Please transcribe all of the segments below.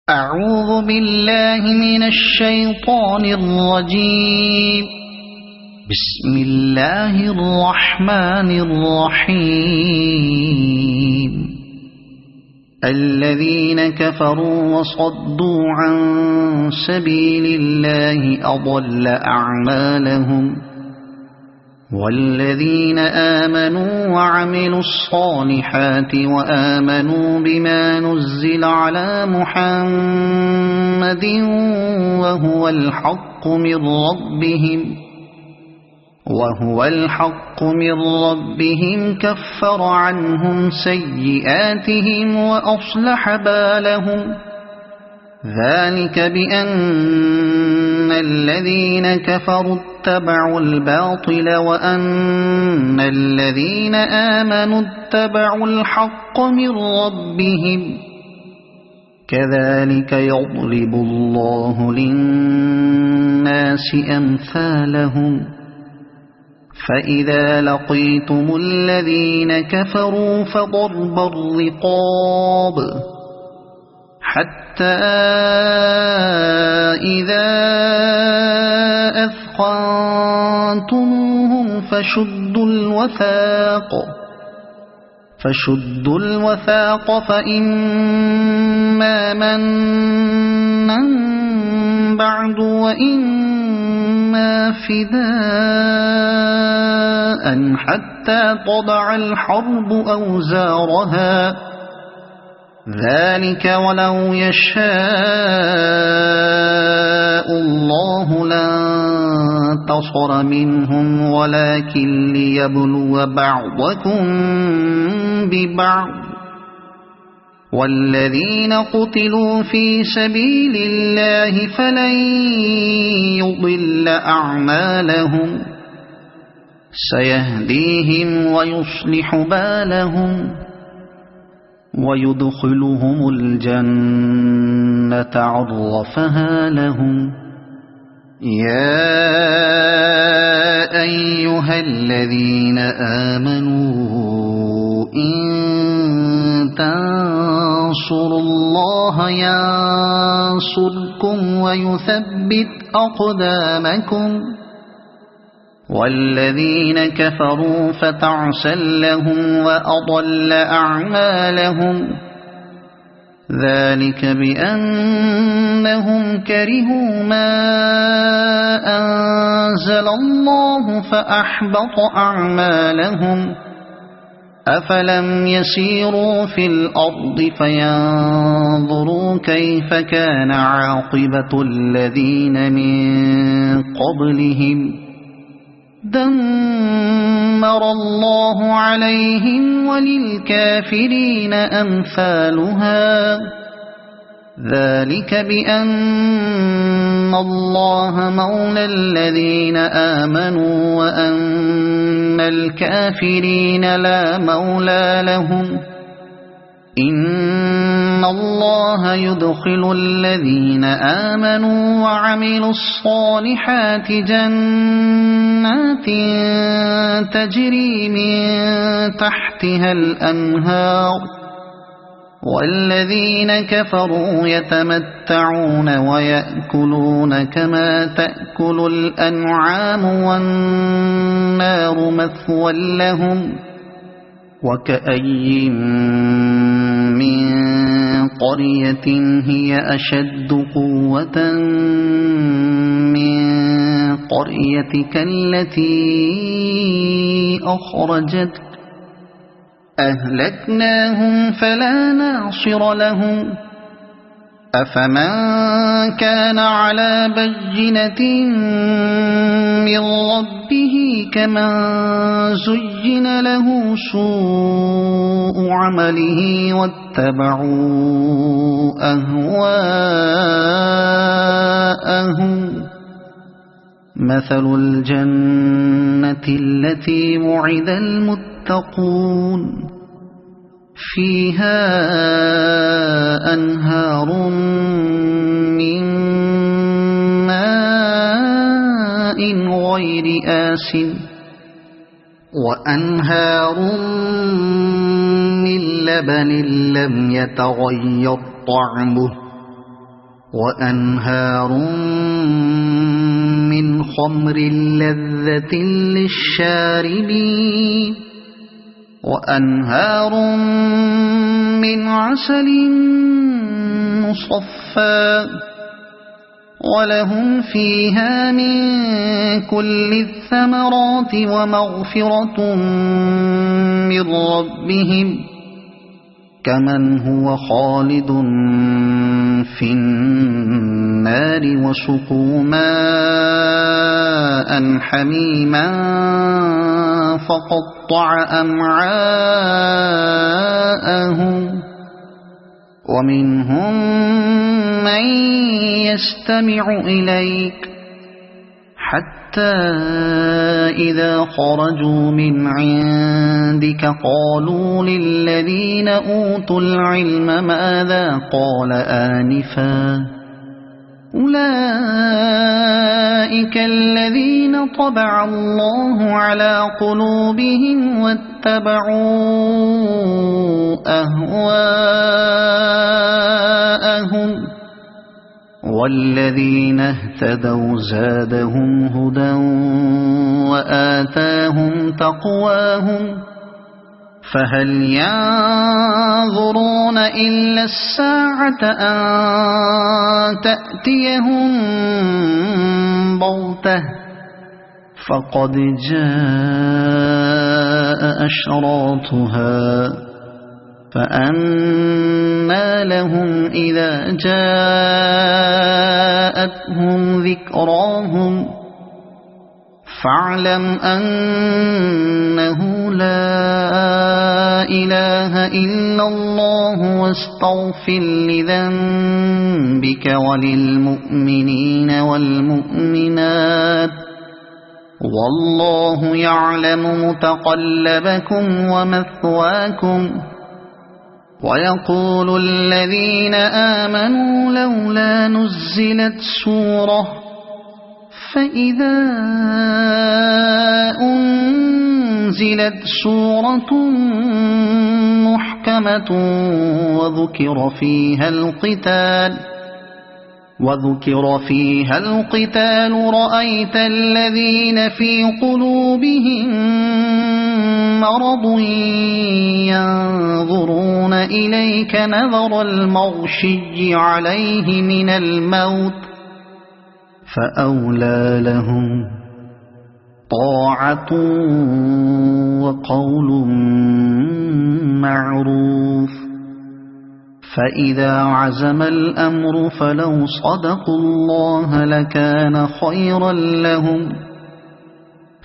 أعوذ بالله من الشيطان الرجيم. بسم الله الرحمن الرحيم. الذين كفروا وصدوا عن سبيل الله أضل أعمالهم، والذين آمنوا وعملوا الصالحات وآمنوا بما نزل على محمد وهو الحق من ربهم كفر عنهم سيئاتهم وأصلح بالهم. ذلك بأن الذين كفروا اتبعوا الباطل وأن الذين آمنوا اتبعوا الحق من ربهم. كذلك يضرب الله للناس أمثالهم. فإذا لقيتم الذين كفروا فضرب الرقاب حتى إذا أثخنتموهم فشدوا الوثاق فإما منا بعد وإما فداء حتى تضع الحرب أوزارها. ذلك ولو يشاء الله لانتصر منهم ولكن ليبلو بعضكم ببعض. والذين قتلوا في سبيل الله فلن يضل أعمالهم، سيهديهم ويصلح بالهم ويدخلهم الجنة عرفها لهم. يا أيها الذين آمنوا إن تنصروا الله ينصركم ويثبت أقدامكم. والذين كفروا فتعسا لهم وأضل أعمالهم. ذلك بأنهم كرهوا ما أنزل الله فأحبط أعمالهم. أفلم يسيروا في الأرض فينظروا كيف كان عاقبة الذين من قبلهم. دمر الله عليهم وللكافرين أمثالها. ذلك بأن الله مولى الذين آمنوا وأن الكافرين لا مولى لهم. إن الله يدخل الذين آمنوا وعملوا الصالحات جنات تجري من تحتها الأنهار. والذين كفروا يتمتعون ويأكلون كما تأكل الأنعام والنار مثوى لهم. وكأي من قرية هي أشد قوة من قريتك التي أخرجتك أهلكناهم فلا ناصر لهم. أفمن كان على بينة من ربه كمن زين له سوء عمله واتبعوا أهواءهم. مثل الجنة التي وعد المتقون فيها أنهار من ماء غير آسن وأنهار من لبن لم يتغير طعمه وأنهار من خمر لذة للشاربين وأنهار من عسل مصفى ولهم فيها من كل الثمرات ومغفرة من ربهم كمن هو خالد في النار وسقوا ماء حميما فقطع أمعاءهم ومنهم من يستمع إليك حتى إذا خرجوا من عندك قالوا للذين أوتوا العلم ماذا قال آنفا أولئك الذين طبع الله على قلوبهم واتبعوا أهواءهم والذين اهتدوا زادهم هدى وآتاهم تقواهم فهل ينظرون إلا الساعة أن تأتيهم بغتة فقد جاء أشراطها فأنى لهم إذا جاءتهم ذكراهم فاعلم أنه لا إله إلا الله واستغفر لذنبك وللمؤمنين والمؤمنات والله يعلم متقلبكم ومثواكم ويقول الذين آمنوا لولا نزلت سورة فإذا أنزلت سورة محكمة وذكر فيها القتال رأيت الذين في قلوبهم مرض ينظرون إليك نظر المغشي عليه من الموت فأولى لهم طاعة وقول معروف فإذا عزم الأمر فلو صدقوا الله لكان خيرا لهم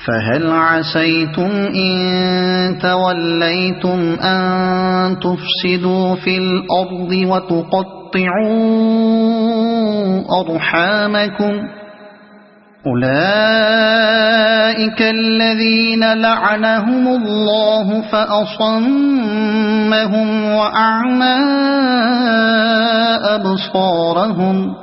فهل عسيتم إن توليتم أن تفسدوا في الأرض وتقطعوا أرحامكم أولئك الذين لعنهم الله فأصمهم وأعمى أبصارهم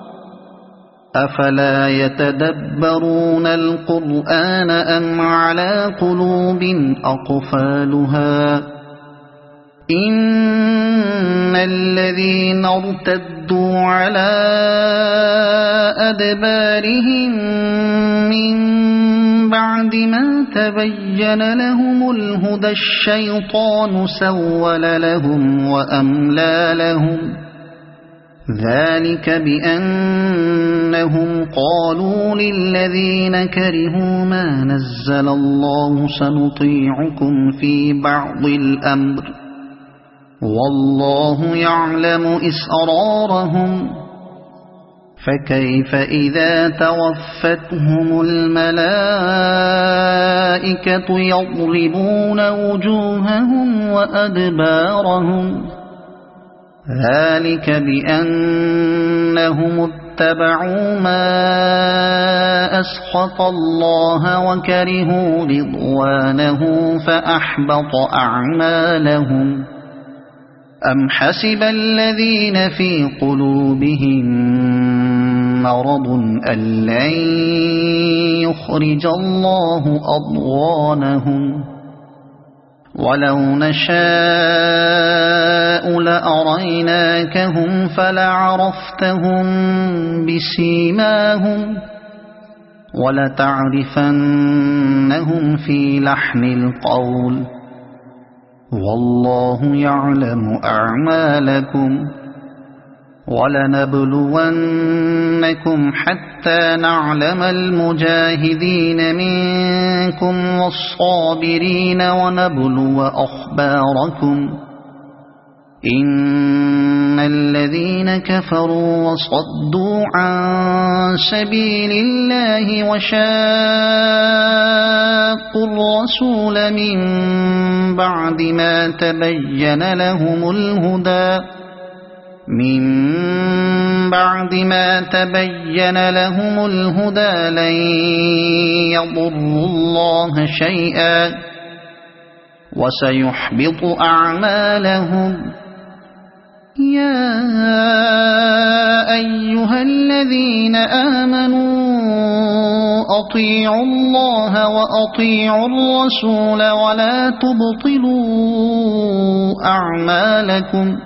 أفلا يتدبرون القرآن أم على قلوب أقفالها إن الذين ارتدوا على أدبارهم من بعد ما تبين لهم الهدى الشيطان سول لهم وأملى لهم ذلك بأنهم قالوا للذين كرهوا ما نزل الله سنطيعكم في بعض الأمر والله يعلم إسرارهم فكيف إذا توفتهم الملائكة يضربون وجوههم وأدبارهم ذلك بأنهم اتبعوا ما أسخط الله وكرهوا رضوانه فأحبط أعمالهم أم حسب الذين في قلوبهم مرض أن لن يخرج الله أضغانهم ولو نشاء لأريناكهم فلعرفتهم بسيماهم ولتعرفنهم في لحن القول والله يعلم أعمالكم ولنبلونكم حتى نعلم المجاهدين منكم والصابرين ونبلو أخباركم إن الذين كفروا وصدوا عن سبيل الله وشاقوا الرسول من بعد ما تبين لهم الهدى لن يضروا الله شيئا وسيحبط أعمالهم يا أيها الذين آمنوا أطيعوا الله وأطيعوا الرسول ولا تبطلوا أعمالكم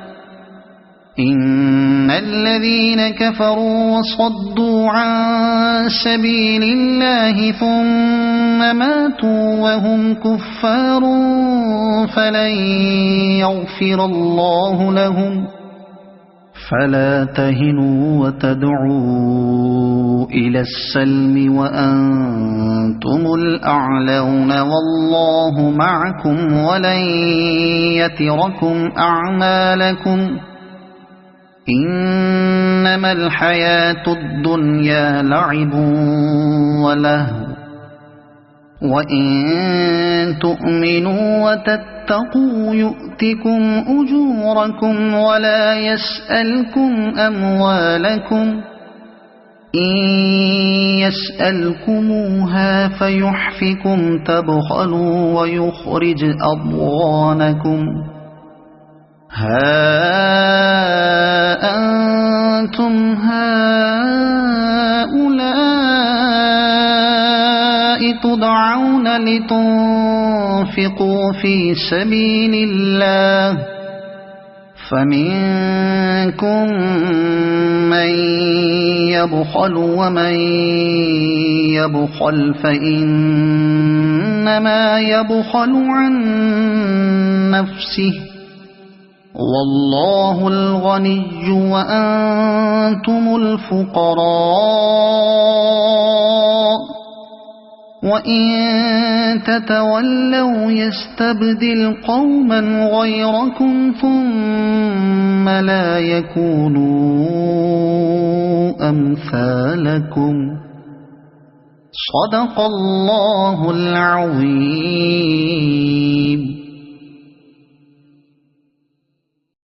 إن الذين كفروا وصدوا عن سبيل الله ثم ماتوا وهم كفار فلن يغفر الله لهم فلا تهنوا وتدعوا إلى السلم وأنتم الأعلون والله معكم ولن يتركم أعمالكم إنما الحياة الدنيا لعب ولهو وإن تؤمنوا وتتقوا يؤتكم أجوركم ولا يسألكم أموالكم إن يسألكموها فيحفكم تبخلوا ويخرج أضغانكم ها أنتم هؤلاء تدعون لتنفقوا في سبيل الله فمنكم من يبخل ومن يبخل فإنما يبخل عن نفسه والله الغني وأنتم الفقراء وإن تتولوا يستبدل قوما غيركم ثم لا يكونوا أمثالكم صدق الله العظيم.